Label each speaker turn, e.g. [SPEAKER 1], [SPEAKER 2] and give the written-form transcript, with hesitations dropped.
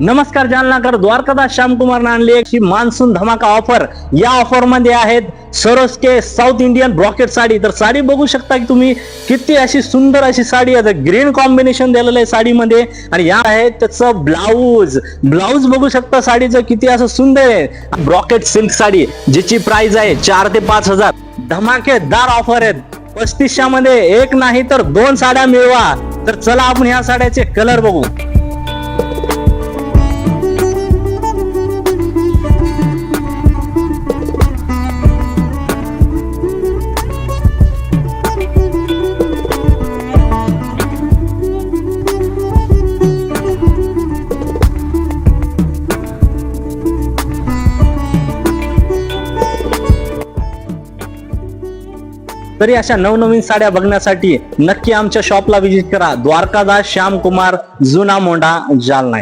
[SPEAKER 1] नमस्कार जालनाकर, द्वारकादास श्यामकुमार आणली एक मान्सून धमाका ऑफर. या ऑफर मध्ये आहेत सरोस्के साऊथ इंडियन ब्रॉकेट साडी. तर साडी बघू शकता की तुम्ही, किती अशी सुंदर अशी साडी आहे. ग्रीन कॉम्बिनेशन दिलेलं आहे साडीमध्ये. आणि या आहे त्याचं ब्लाऊज बघू शकता साडीचं किती असं सुंदर आहे. ब्रॉकेट सिल्क साडी जिची प्राइस आहे 4 ते 5 हजार. धमाकेदार ऑफर आहेत. 3500 मध्ये एक नाही तर 2 साड्या मिळवा. तर चला आपण ह्या साड्याचे कलर बघू. तरी अशा नवनवीन साड्या बघण्यासाठी नक्की आमच्या शॉपला व्हिजिट करा. द्वारकादास श्यामकुमार, जुना मोंढा, जालना.